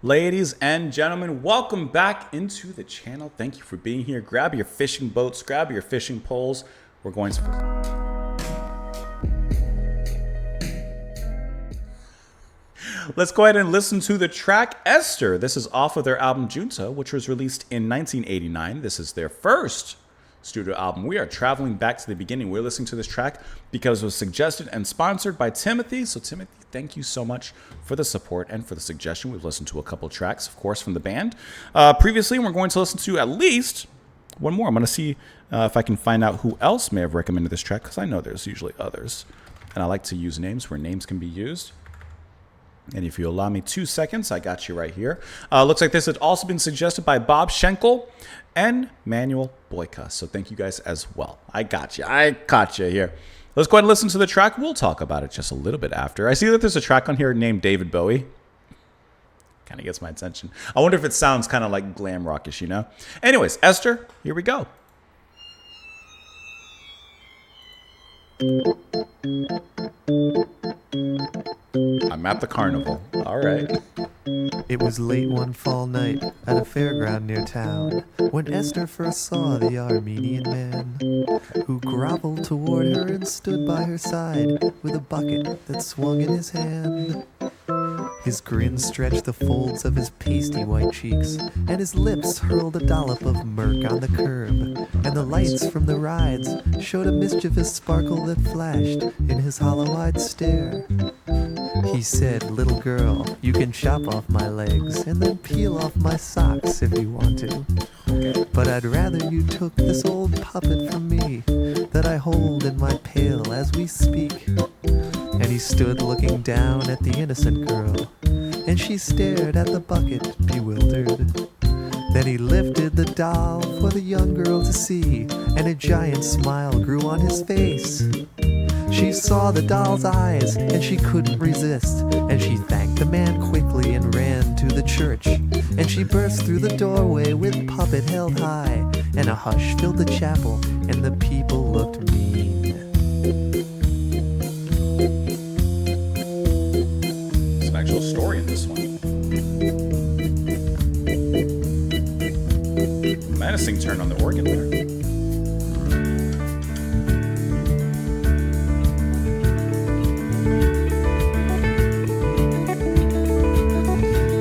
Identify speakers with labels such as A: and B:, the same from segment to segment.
A: Ladies and gentlemen, welcome back into the channel. Thank you for being here. Grab your fishing boats, grab your fishing poles. We're going to... Let's go ahead and listen to the track Esther. This is off of their album Junta, which was released in 1989. This is their first studio album. We are traveling back to the beginning. We're listening to this track because it was suggested and sponsored by Timothy. So Timothy, thank you so much for the support and for the suggestion. We've listened to a couple tracks, of course, from the band. Previously, we're going to listen to at least one more. I'm going to see if I can find out who else may have recommended this track, because I know there's usually others. And I like to use names where names can be used. And if you allow me 2 seconds, I got you right here. Looks like this had also been suggested by Bob Schenkel and Manuel Boyka. So thank you guys as well. I got you. I caught you here. Let's go ahead and listen to the track. We'll talk about it just a little bit after. I see that there's a track on here named David Bowie. Kind of gets my attention. I wonder if it sounds kind of like glam rockish, you know? Anyways, Esther, here we go. I'm at the carnival. All right.
B: It was late one fall night at a fairground near town when Esther first saw the Armenian man who groveled toward her and stood by her side with a bucket that swung in his hand. His grin stretched the folds of his pasty white cheeks, and his lips hurled a dollop of murk on the curb, and the lights from the rides showed a mischievous sparkle that flashed in his hollow-eyed stare. He said, "Little girl, you can chop off my legs and then peel off my socks if you want to. But I'd rather you took this old puppet from me that I hold in my pail as we speak." And he stood looking down at the innocent girl, and she stared at the bucket, bewildered. Then he lifted the doll for the young girl to see, and a giant smile grew on his face. She saw the doll's eyes, and she couldn't resist, and she thanked the man quickly and ran to the church. And she burst through the doorway with puppet held high, and a hush filled the chapel, and the people looked mean.
A: There's an actual story in this one. Menacing turn on the organ there.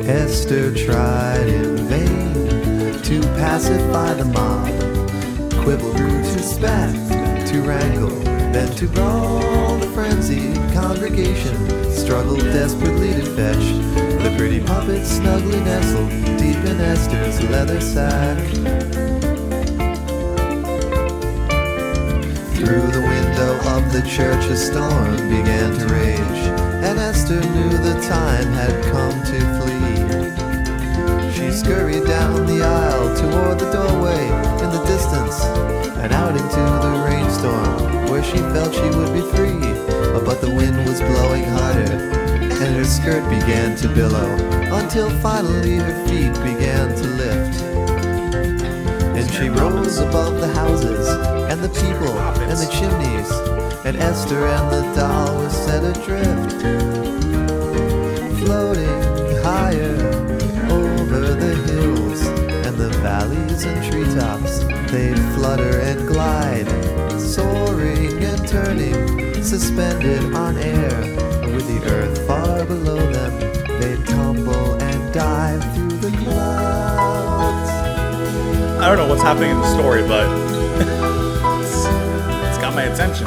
B: Esther tried in vain to pacify the mob, quibble, to spat, to wrangle, then to brawl. The frenzied congregation struggled desperately to fetch the pretty puppet snugly nestled deep in Esther's leather sack. Through the window of the church a storm began to rage, and Esther knew the time had come to flee. She scurried down the aisle toward the doorway in the distance, and out into the rainstorm where she felt she would be free. But the wind was blowing harder, and her skirt began to billow, until finally her feet began to lift. And she rose above the houses, and the people, and the chimneys, and Esther and the doll were set adrift, floating higher over the hills and the valleys and treetops. They'd flutter and glide, soaring and turning, suspended on air. With the earth far below them, they'd tumble and dive through the clouds.
A: I don't know what's happening in the story, but it's got my attention.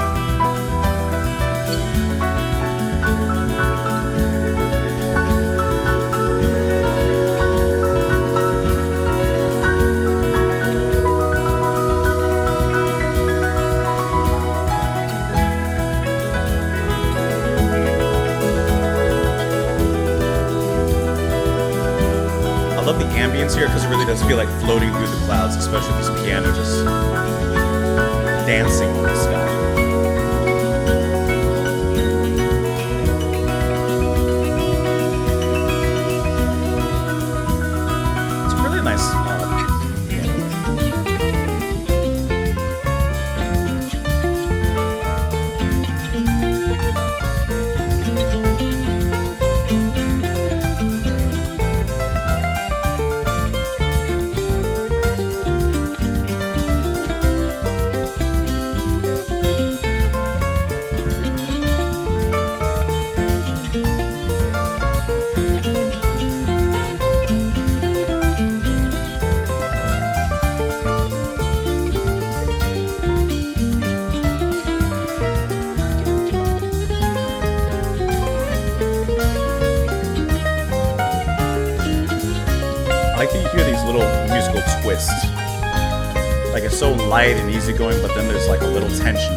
A: I love the ambience here because it really does feel like floating through the clouds, especially this piano just dancing in the sky. It's a really nice piano. like that you hear these little musical twists. Like it's so light and easygoing, but then there's like a little tension.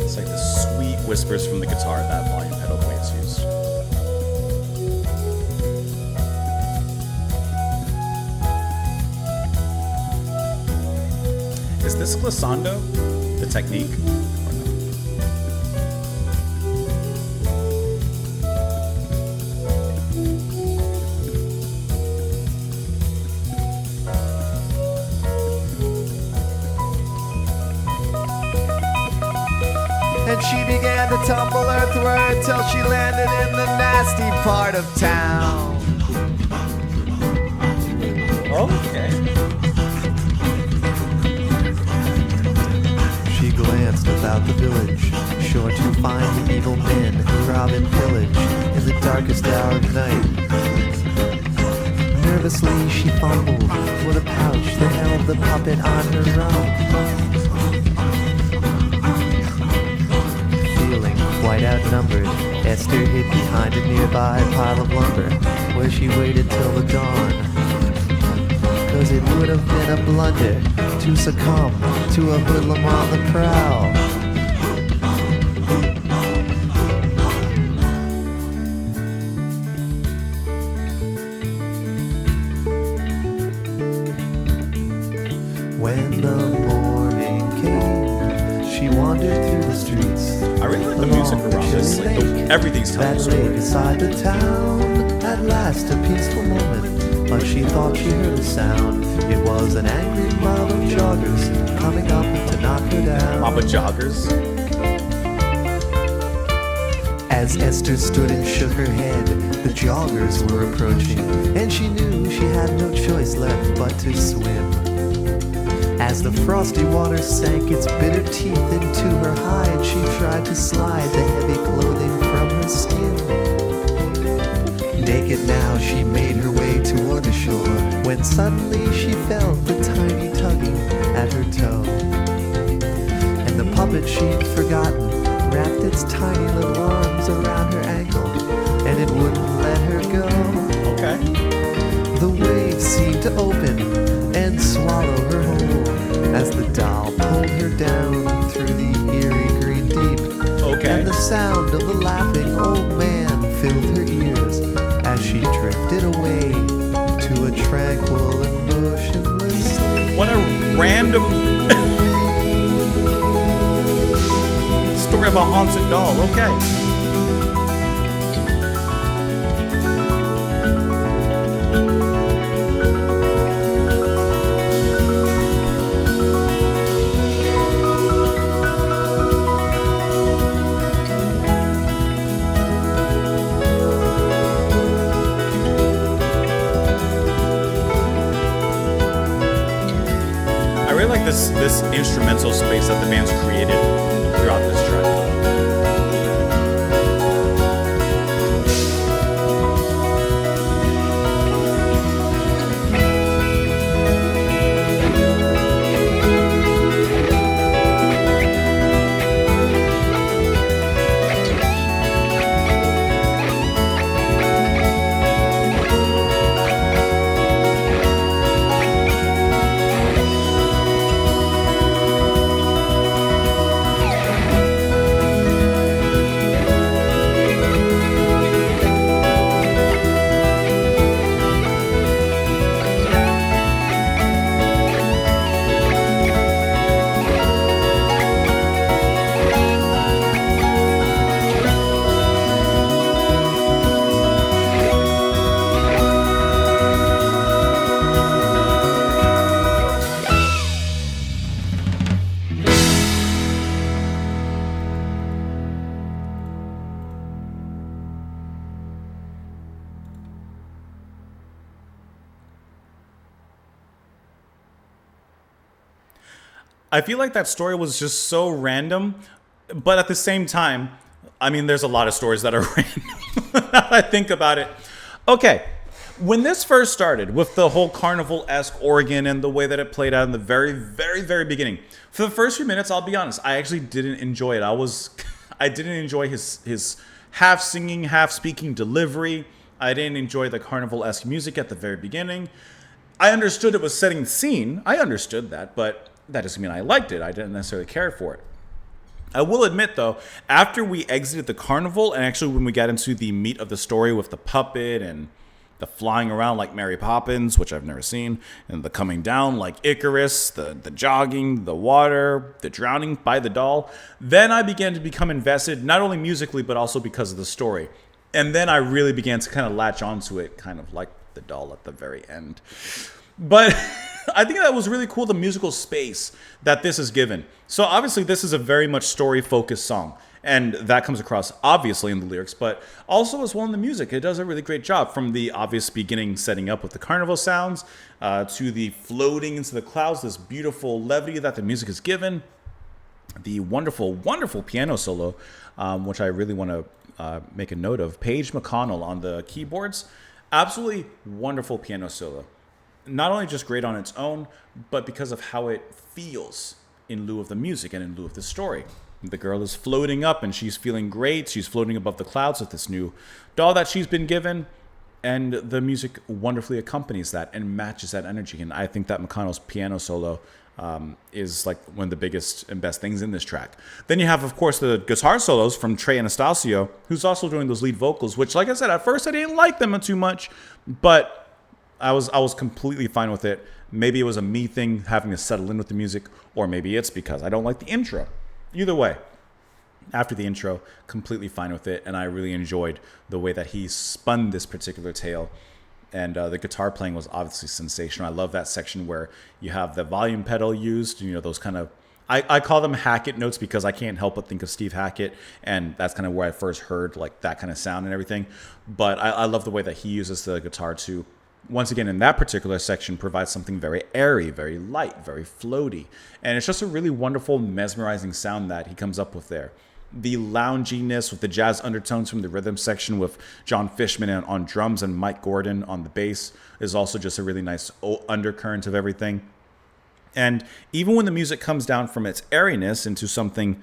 A: It's like the sweet whispers from the guitar, that volume pedal, the way it's used. Is this glissando, the technique? Or no?
B: And she began to tumble earthward till she landed in the nasty part of town.
A: Okay.
B: She glanced about the village, sure to find the evil men who rob and pillage in the darkest hour of night. Nervously she fumbled for the pouch that held the puppet on her arm. Feeling quite outnumbered, Esther hid behind a nearby pile of lumber, where she waited till the dawn. 'Cause it would have been a blunder to succumb to a hoodlum on the prowl. When the morning came, she wandered through the streets.
A: I really like the music around this. Like everything's telling a
B: That
A: story.
B: lake beside the town, at last a peaceful moment, but she thought she heard a sound. It was an angry mob of joggers coming up to knock her down.
A: Mama joggers.
B: As Esther stood and shook her head, the joggers were approaching, and she knew she had no choice left but to swim. As the frosty water sank its bitter teeth into her hide, she tried to slide the heavy clothing from her skin. Naked now, she made her way toward the shore, when suddenly she felt the tiny tugging at her toe. And the puppet she'd forgotten wrapped its tiny little arms around her ankle, and it wouldn't let her go.
A: Okay.
B: The waves seemed to open and swallow her whole, as the doll pulled her down through the eerie green deep.
A: Okay.
B: And the sound of the laughing old man filled her ears as she drifted away to a tranquil and motionless sleep.
A: What a random story of a haunted doll. Okay. I really like this instrumental space that the band's created throughout this track. I feel like that story was just so random, but at the same time, I mean, there's a lot of stories that are random. I think about it. Okay. When this first started with the whole carnival-esque organ and the way that it played out in the very, very, very beginning, for the first few minutes, I'll be honest, I actually didn't enjoy it. I didn't enjoy his half singing, half speaking delivery. I didn't enjoy the carnival-esque music at the very beginning. I understood it was setting the scene. I understood that, but that doesn't mean I liked it. I didn't necessarily care for it. I will admit, though, after we exited the carnival, and actually when we got into the meat of the story with the puppet and the flying around like Mary Poppins, which I've never seen, and the coming down like Icarus, the jogging, the water, the drowning by the doll, then I began to become invested, not only musically, but also because of the story. And then I really began to kind of latch onto it, kind of like the doll at the very end. But I think that was really cool, the musical space that this is given. So obviously this is a very much story-focused song. And that comes across obviously in the lyrics, but also as well in the music. It does a really great job, from the obvious beginning setting up with the carnival sounds to the floating into the clouds, this beautiful levity that the music is given. The wonderful, wonderful piano solo, which I really want to make a note of. Paige McConnell on the keyboards. Absolutely wonderful piano solo. Not only just great on its own, but because of how it feels in lieu of the music and in lieu of the story. The girl is floating up and she's feeling great. She's floating above the clouds with this new doll that she's been given. And the music wonderfully accompanies that and matches that energy. And I think that McConnell's piano solo is like one of the biggest and best things in this track. Then you have, of course, the guitar solos from Trey Anastasio, who's also doing those lead vocals, which, like I said, at first I didn't like them too much, but I was completely fine with it. Maybe it was a me thing, having to settle in with the music, or maybe it's because I don't like the intro. Either way, after the intro, completely fine with it, and I really enjoyed the way that he spun this particular tale. And the guitar playing was obviously sensational. I love that section where you have the volume pedal used, those kind of, I call them Hackett notes because I can't help but think of Steve Hackett, and that's kind of where I first heard like that kind of sound and everything. But I love the way that he uses the guitar to, once again, in that particular section, provides something very airy, very light, very floaty. And it's just a really wonderful, mesmerizing sound that he comes up with there. The lounginess with the jazz undertones from the rhythm section with John Fishman on drums and Mike Gordon on the bass is also just a really nice undercurrent of everything. And even when the music comes down from its airiness into something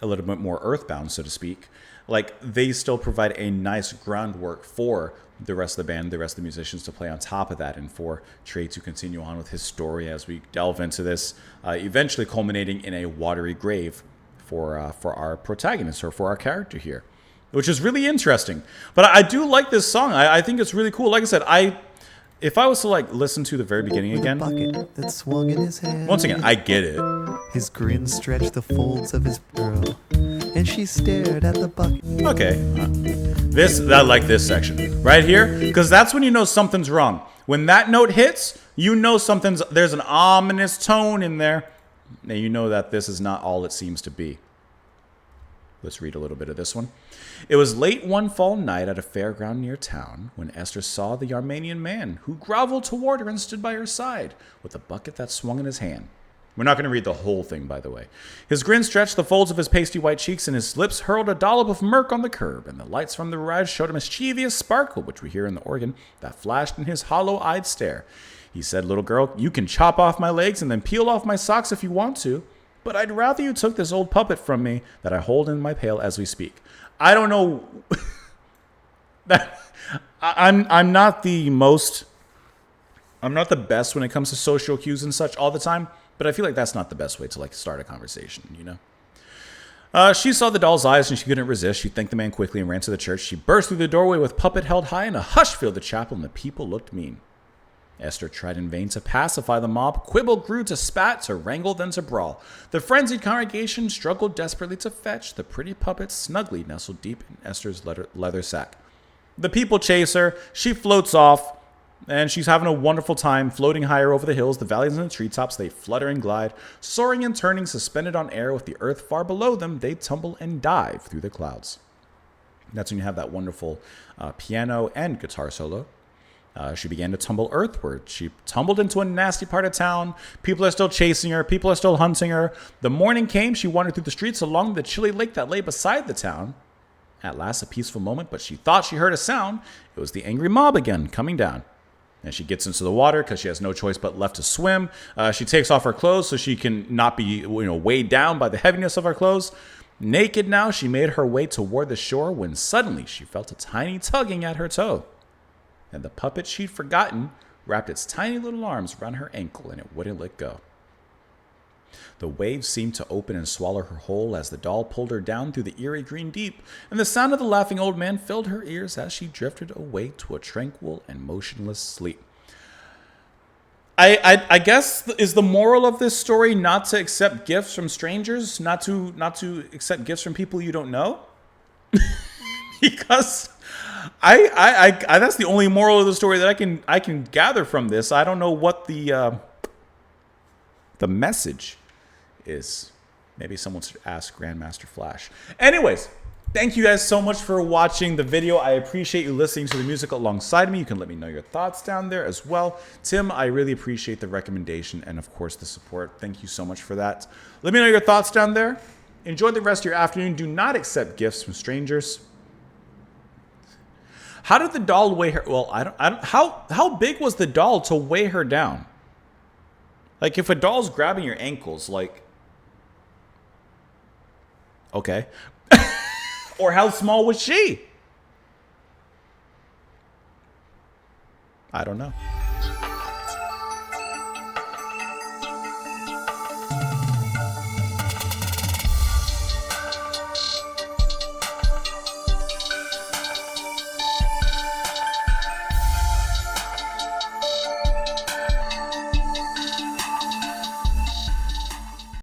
A: a little bit more earthbound, so to speak, like they still provide a nice groundwork for the rest of the band, the rest of the musicians to play on top of that, and for Trey to continue on with his story as we delve into this, eventually culminating in a watery grave for our protagonist, or for our character here, which is really interesting. But I do like this song. I think it's really cool. Like I said, if I was to like listen to the very beginning again,
B: bucket that swung in his hand.
A: once again, I get it.
B: His grin stretched the folds of his girl, and she stared at the bucket.
A: Okay, I like this section right here, because that's when you know something's wrong. When that note hits, you know there's an ominous tone in there. Now you know that this is not all it seems to be. Let's read a little bit of this one. It was late one fall night at a fairground near town when Esther saw the Armenian man, who groveled toward her and stood by her side with a bucket that swung in his hand. We're not going to read the whole thing, by the way. His grin stretched the folds of his pasty white cheeks, and his lips hurled a dollop of mirth on the curb, and the lights from the ride showed a mischievous sparkle, which we hear in the organ, that flashed in his hollow-eyed stare. He said, "Little girl, you can chop off my legs and then peel off my socks if you want to, but I'd rather you took this old puppet from me that I hold in my pail as we speak." I don't know. I'm not the best when it comes to social cues and such all the time, but I feel like that's not the best way to like start a conversation, She saw the doll's eyes and she couldn't resist. She thanked the man quickly and ran to the church. She burst through the doorway with puppet held high, and a hush filled the chapel, and the people looked mean. Esther tried in vain to pacify the mob. Quibble grew to spat, to wrangle, then to brawl. The frenzied congregation struggled desperately to fetch the pretty puppet snugly nestled deep in Esther's leather sack. The people chase her. She floats off, and she's having a wonderful time floating higher over the hills, the valleys, and the treetops. They flutter and glide, soaring and turning, suspended on air with the earth far below them. They tumble and dive through the clouds. That's when you have that wonderful piano and guitar solo. She began to tumble earthward. She tumbled into a nasty part of town. People are still chasing her. People are still hunting her. The morning came. She wandered through the streets along the chilly lake that lay beside the town. At last, a peaceful moment, but she thought she heard a sound. It was the angry mob again, coming down. And she gets into the water because she has no choice but left to swim. She takes off her clothes so she can not be weighed down by the heaviness of her clothes. Naked now, she made her way toward the shore when suddenly she felt a tiny tugging at her toe. And the puppet she'd forgotten wrapped its tiny little arms around her ankle and it wouldn't let go. The waves seemed to open and swallow her whole as the doll pulled her down through the eerie green deep, and the sound of the laughing old man filled her ears as she drifted away to a tranquil and motionless sleep. I guess is the moral of this story not to accept gifts from strangers, not to accept gifts from people you don't know, because I that's the only moral of the story that I can gather from this. I don't know what the message is. Maybe someone should ask Grandmaster Flash. Anyways, thank you guys so much for watching the video. I appreciate you listening to the music alongside me. You can let me know your thoughts down there as well. Tim, I really appreciate the recommendation and, of course, the support. Thank you so much for that. Let me know your thoughts down there. Enjoy the rest of your afternoon. Do not accept gifts from strangers. How did the doll weigh her? Well, I don't. How big was the doll to weigh her down? Like, if a doll's grabbing your ankles, like, okay. Or how small was she? I don't know.